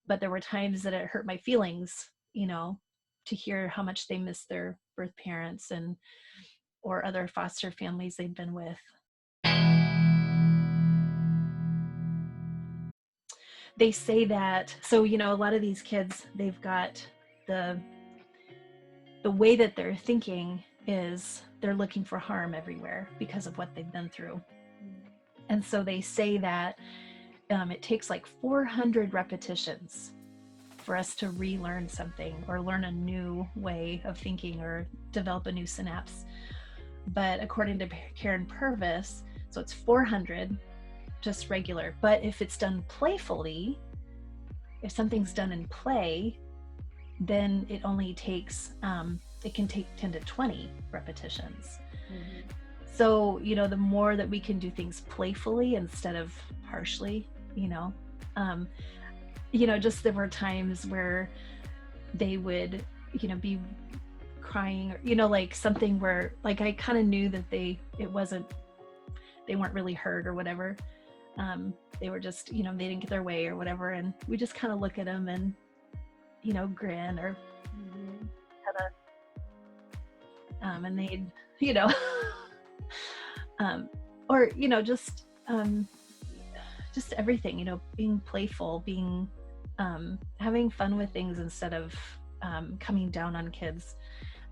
but there were times that it hurt my feelings, to hear how much they miss their birth parents or other foster families they've been with. They say that, so, a lot of these kids, they've got the way that they're thinking is they're looking for harm everywhere because of what they've been through. And so they say that it takes like 400 repetitions for us to relearn something or learn a new way of thinking or develop a new synapse. But according to Karen Purvis, so it's 400 just regular. But if it's done playfully, if something's done in play, then it only takes, it can take 10 to 20 repetitions. Mm-hmm. So, the more that we can do things playfully instead of harshly, just there were times where they would, be crying, or, like something where, like, I kind of knew that they weren't really hurt or whatever. They were just, they didn't get their way or whatever. And we just kind of look at them and, grin or and they'd, or, just everything, being playful, being, having fun with things instead of coming down on kids,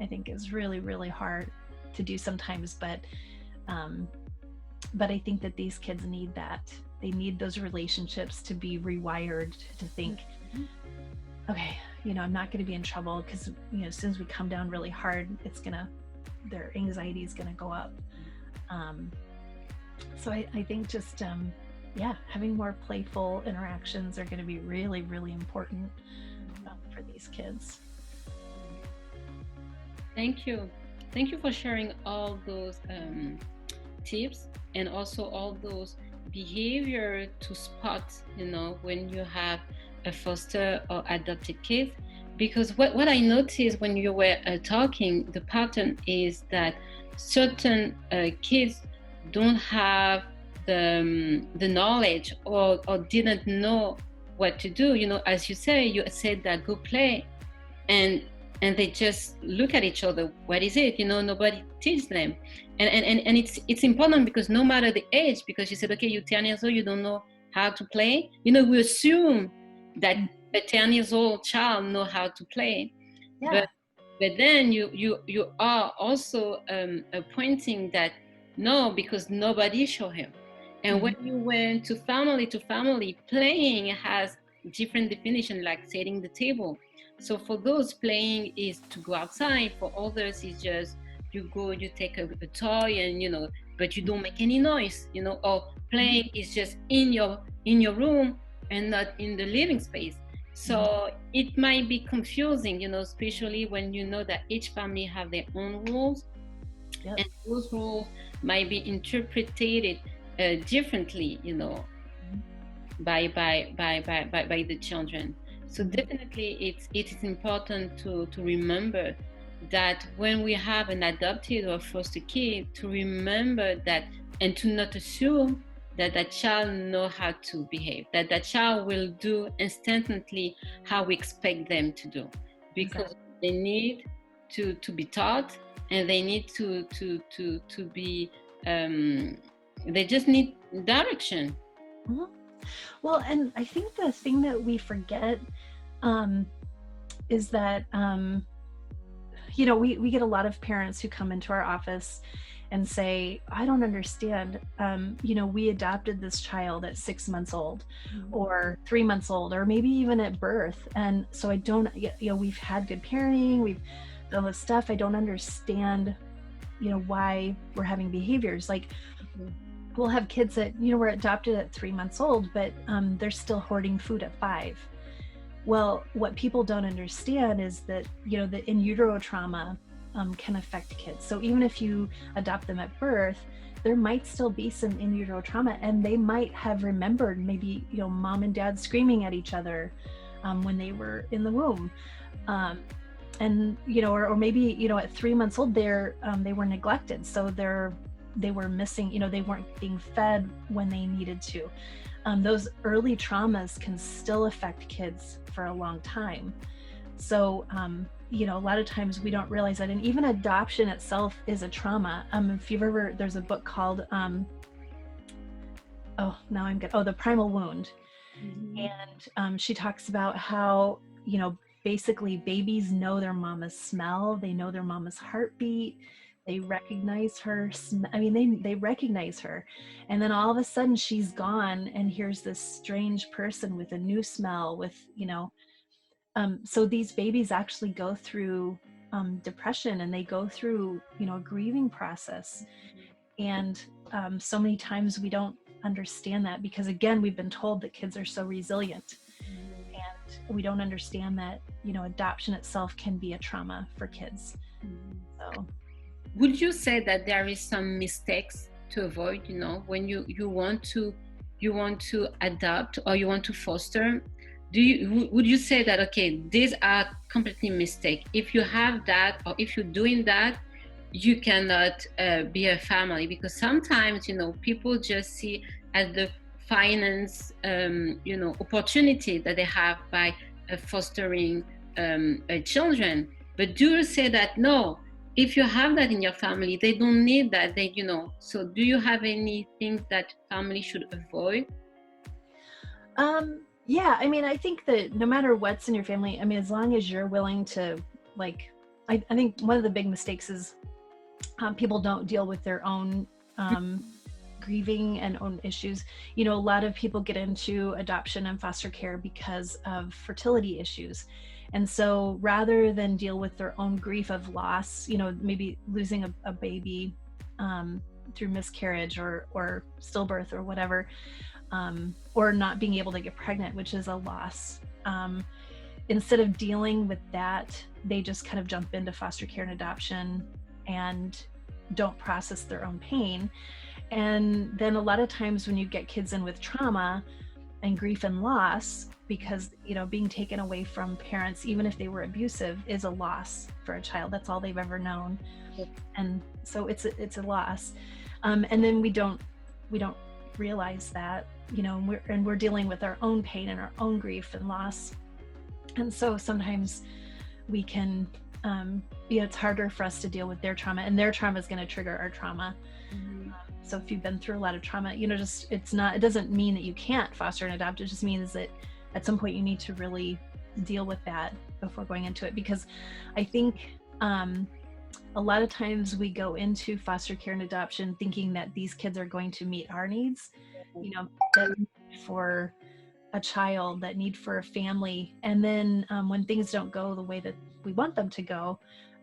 I think is really, really hard to do sometimes. But I think that these kids need that. They need those relationships to be rewired to think, okay, I'm not going to be in trouble, because, as soon as we come down really hard, their anxiety is going to go up. So I think just, having more playful interactions are going to be really, really important for these kids. Thank you. Thank you for sharing all those tips and also all those behavior to spot, when you have a foster or adopted kid. Because what I noticed when you were talking, the pattern is that certain kids don't have the knowledge or didn't know what to do. As you said that go play, and they just look at each other. What is it? Nobody teaches them. And it's important, because no matter the age, because you said, okay, you're 10 years old, you don't know how to play. We assume that a 10 years old child know how to play. Yeah. But then you are also pointing that no, because nobody showed him. And when you went to family, playing has different definition, like setting the table. So for those, playing is to go outside. For others, it's just you go, you take a toy, and but you don't make any noise, or playing is just in your room and not in the living space. So it might be confusing, especially when that each family have their own rules. Yep. And those rules might be interpreted differently, by the children. So definitely it is important to remember that when we have an adopted or foster kid, to remember that, and to not assume that child know how to behave, that child will do instantly how we expect them to do, because they need to be taught, and they need to be they just need direction. Mm-hmm. Well, and I think the thing that we forget is that we get a lot of parents who come into our office and say, I don't understand, we adopted this child at 6 months old, or 3 months old, or maybe even at birth, and so I don't, we've had good parenting, we've done this stuff, I don't understand why we're having behaviors like we'll have kids that were adopted at 3 months old, but they're still hoarding food at 5. Well, what people don't understand is that the in utero trauma can affect kids. So even if you adopt them at birth, there might still be some in utero trauma, and they might have remembered maybe mom and dad screaming at each other when they were in the womb, and or maybe at 3 months old they were neglected, so they were missing, they weren't being fed when they needed to. those early traumas can still affect kids for a long time. So, a lot of times we don't realize that. And even adoption itself is a trauma. If you've ever, there's a book called, The Primal Wound. And she talks about how, basically babies know their mama's smell, they know their mama's heartbeat, they recognize her. They recognize her. And then all of a sudden she's gone, and here's this strange person with a new smell with, so these babies actually go through depression, and they go through, a grieving process. And so many times we don't understand that, because again, we've been told that kids are so resilient, and we don't understand that, adoption itself can be a trauma for kids. So would you say that there is some mistakes to avoid, when you want to adopt or you want to foster? Would you say that, okay, these are completely mistake? If you have that, or if you're doing that, you cannot be a family? Because sometimes, people just see as the finance, opportunity that they have by fostering children. But do you say that, no, if you have that in your family, they don't need that, so do you have anything that family should avoid? Yeah, I think that no matter what's in your family, as long as you're willing to, I think one of the big mistakes is people don't deal with their own grieving and own issues. A lot of people get into adoption and foster care because of fertility issues. And so rather than deal with their own grief of loss, maybe losing a baby through miscarriage or stillbirth or whatever, or not being able to get pregnant, which is a loss. Instead of dealing with that, they just kind of jump into foster care and adoption and don't process their own pain. And then a lot of times when you get kids in with trauma and grief and loss, because, being taken away from parents, even if they were abusive, is a loss for a child. That's all they've ever known. And so it's a loss. And then we don't realize that, and we're dealing with our own pain and our own grief and loss. And so sometimes we can, it's harder for us to deal with their trauma, and their trauma is going to trigger our trauma. So if you've been through a lot of trauma, it doesn't mean that you can't foster and adopt. It just means that at some point you need to really deal with that before going into it. Because I think a lot of times we go into foster care and adoption thinking that these kids are going to meet our needs, that need for a child, that need for a family. And then when things don't go the way that we want them to go,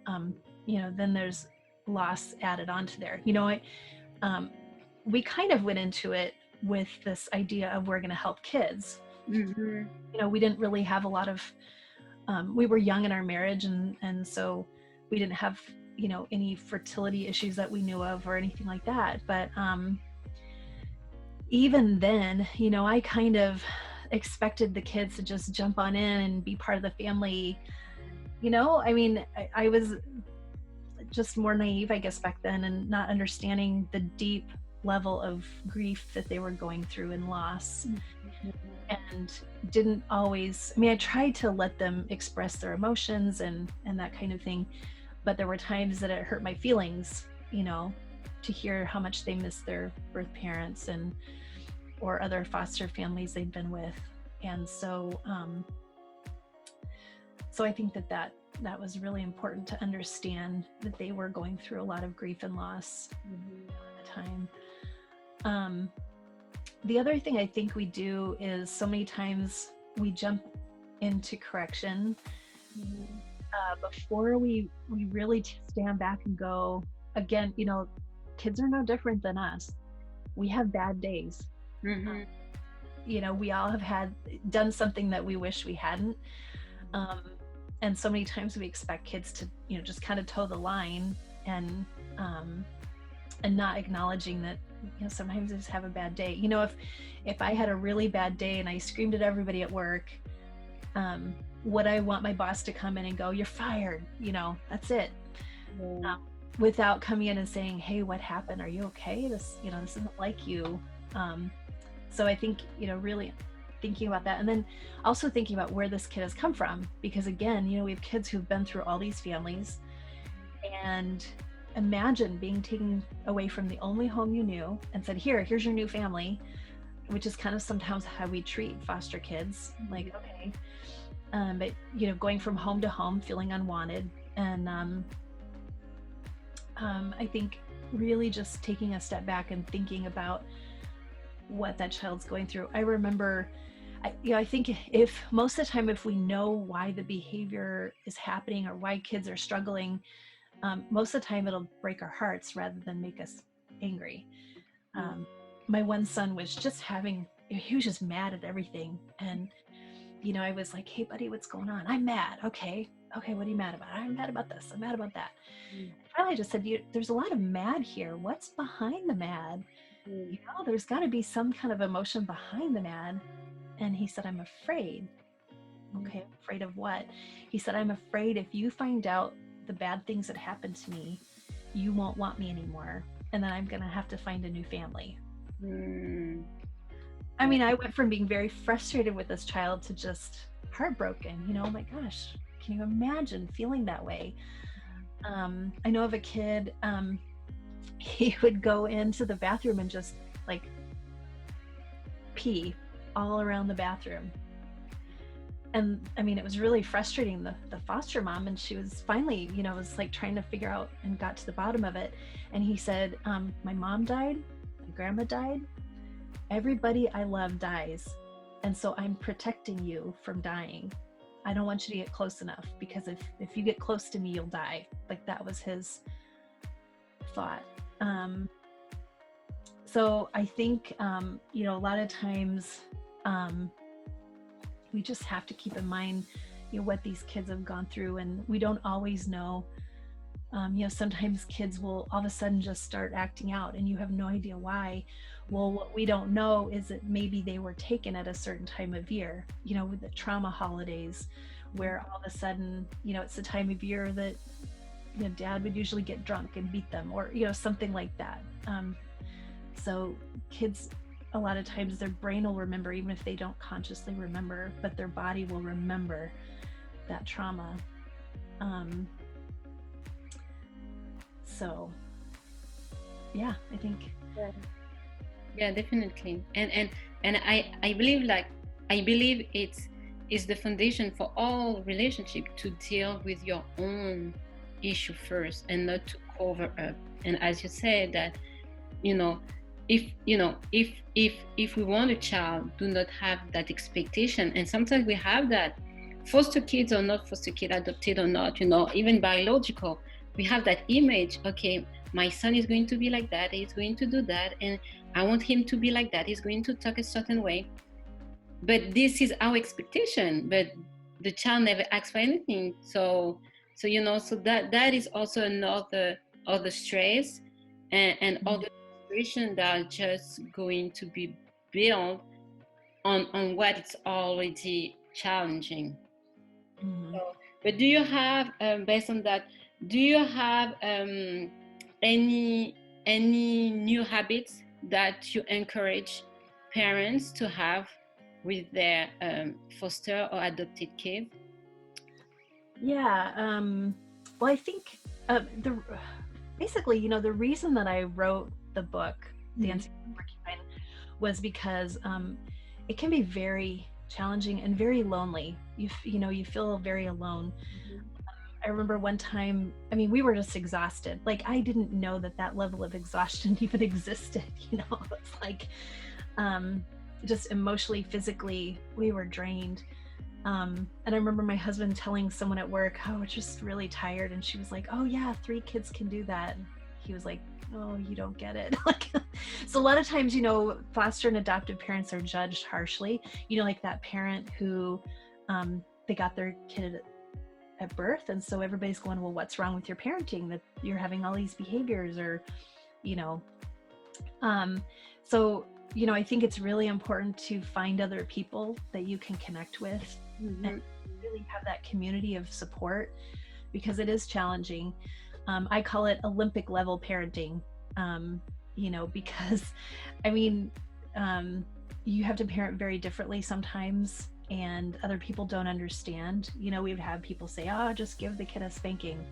then there's loss added onto there. We kind of went into it with this idea of we're going to help kids. We didn't really have a lot of, we were young in our marriage, and so we didn't have, any fertility issues that we knew of or anything like that. But even then, I kind of expected the kids to just jump on in and be part of the family. I was just more naive, I guess, back then, and not understanding the deep level of grief that they were going through and loss. And didn't always, I tried to let them express their emotions and that kind of thing, but there were times that it hurt my feelings, to hear how much they miss their birth parents or other foster families they'd been with. And so I think that was really important to understand, that they were going through a lot of grief and loss at the time. The other thing I think we do is so many times we jump into correction before we really stand back and go, again, kids are no different than us. We have bad days. We all have done something that we wish we hadn't. And so many times we expect kids to, just kind of toe the line and not acknowledging that, sometimes they just have a bad day. If I had a really bad day and I screamed at everybody at work, would I want my boss to come in and go, "You're fired," that's it. Without coming in and saying, "Hey, what happened? Are you okay? This isn't like you." So I think, really thinking about that, and then also thinking about where this kid has come from, because again, we have kids who've been through all these families, and imagine being taken away from the only home you knew and said, here's your new family, which is kind of sometimes how we treat foster kids. Like, okay. But, going from home to home, feeling unwanted. And I think really just taking a step back and thinking about what that child's going through. I remember, I think if most of the time, if we know why the behavior is happening or why kids are struggling, most of the time it'll break our hearts rather than make us angry. My one son was just he was just mad at everything. And, I was like, hey buddy, what's going on? I'm mad. Okay, what are you mad about? I'm mad about this. I'm mad about that. Finally I just said, there's a lot of mad here. What's behind the mad? There's got to be some kind of emotion behind the mad. And he said, I'm afraid. Okay, afraid of what? He said, I'm afraid if you find out the bad things that happened to me, you won't want me anymore, and then I'm gonna have to find a new family. I mean, I went from being very frustrated with this child to just heartbroken. Oh my gosh, can you imagine feeling that way? I know of a kid, he would go into the bathroom and just like pee all around the bathroom. And I mean, it was really frustrating, the foster mom, and she was finally, was like trying to figure out and got to the bottom of it. And he said, my mom died, my grandma died, everybody I love dies. And so I'm protecting you from dying. I don't want you to get close enough, because if you get close to me, you'll die. Like, that was his thought. So I think, a lot of times, we just have to keep in mind, what these kids have gone through, and we don't always know. Sometimes kids will all of a sudden just start acting out, and you have no idea why. Well, what we don't know is that maybe they were taken at a certain time of year, with the trauma holidays, where all of a sudden, it's the time of year that, dad would usually get drunk and beat them, or, something like that. So kids, a lot of times their brain will remember, even if they don't consciously remember, but their body will remember that trauma. So yeah, I think. Yeah, definitely. And I believe it's the foundation for all relationship, to deal with your own issue first and not to cover up. And as you said, that, if we want a child, do not have that expectation. And sometimes we have that, foster kids or not foster kid, adopted or not, even biological, we have that image. Okay, my son is going to be like that, he's going to do that, and I want him to be like that, he's going to talk a certain way. But this is our expectation, but the child never asks for anything. So that is also another stress and other situation that are just going to be built on what is already challenging. So, but do you have, based on that, do you have any new habits that you encourage parents to have with their foster or adopted kids? Yeah, well, I think basically, the reason that I wrote the book, Dancing with Porcupine, was because it can be very challenging and very lonely. You feel very alone. I remember one time, I mean, we were just exhausted. Like, I didn't know that level of exhaustion even existed. It's like, just emotionally, physically, we were drained. And I remember my husband telling someone at work, oh, we're just really tired. And she was like, oh yeah, 3 kids can do that. And he was like, oh, you don't get it. So a lot of times, foster and adoptive parents are judged harshly. Like that parent who, they got their kid at birth, and so everybody's going, well, what's wrong with your parenting that you're having all these behaviors, or so I think it's really important to find other people that you can connect with and really have that community of support, because it is challenging. I call it Olympic level parenting, because I mean, you have to parent very differently sometimes, and other people don't understand. You know, we've had people say, oh, just give the kid a spanking.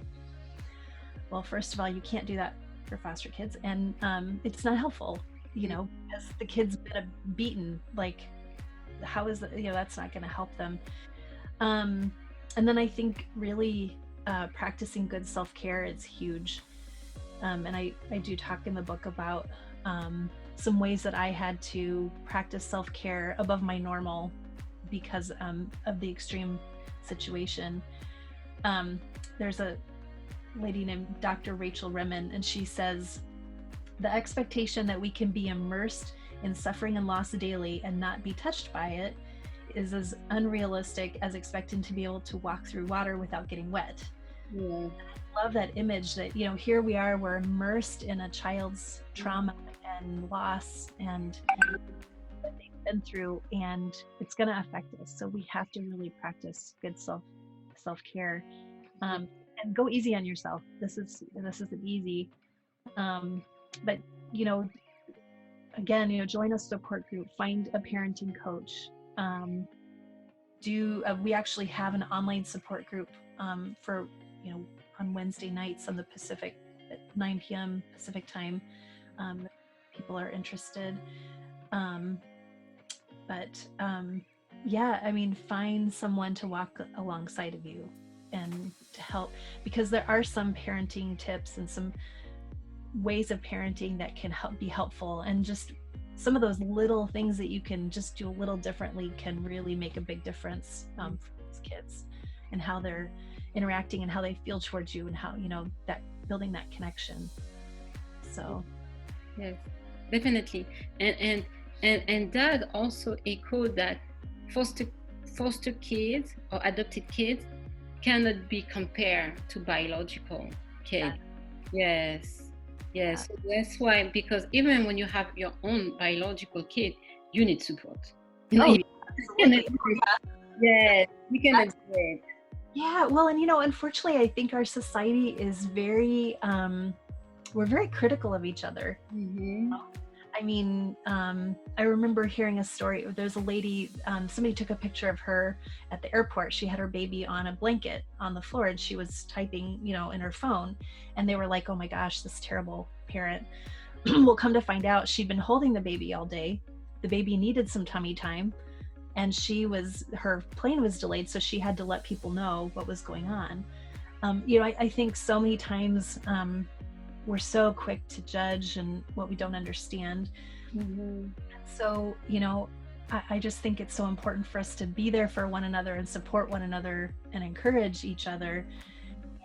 Well, first of all, you can't do that for foster kids, and it's not helpful, you know, because the kid's been beaten. Like, how is that? You know, that's not going to help them. And then I think really practicing good self-care is huge. And I do talk in the book about some ways that I had to practice self-care above my normal because of the extreme situation. There's a lady named Dr. Rachel Remen, and she says, the expectation that we can be immersed in suffering and loss daily and not be touched by it is as unrealistic as expecting to be able to walk through water without getting wet. Yeah. I love that image that, you know, here we are, we're immersed in a child's trauma and loss and what they've been through, and it's going to affect us. So we have to really practice good self-care, and go easy on yourself. This isn't easy. But, you know, again, you know, join a support group, find a parenting coach. We actually have an online support group for, you know, on Wednesday nights on the Pacific at 9 p.m. Pacific time. People are interested. Yeah, I mean, find someone to walk alongside of you and to help, because there are some parenting tips and some ways of parenting that can be helpful, and just some of those little things that you can just do a little differently can really make a big difference for these kids and how they're interacting and how they feel towards you, and how, you know, that building that connection. So yes, definitely. And Dad also echoed that foster kids or adopted kids cannot be compared to biological kids. Yes. Yes, so that's why, because even when you have your own biological kid, you need support. Yes, we can do it. Yeah, well, and you know, unfortunately, I think our society is very, we're very critical of each other. Mm-hmm. I mean, I remember hearing a story. There's a lady, somebody took a picture of her at the airport. She had her baby on a blanket on the floor, and she was typing, you know, in her phone. And they were like, oh my gosh, this terrible parent. Well, come to find out, she'd been holding the baby all day. The baby needed some tummy time, and her plane was delayed, so she had to let people know what was going on. You know, I think so many times, we're so quick to judge and what we don't understand. Mm-hmm. So, you know, I just think it's so important for us to be there for one another and support one another and encourage each other.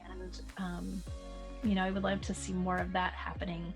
And, you know, I would love to see more of that happening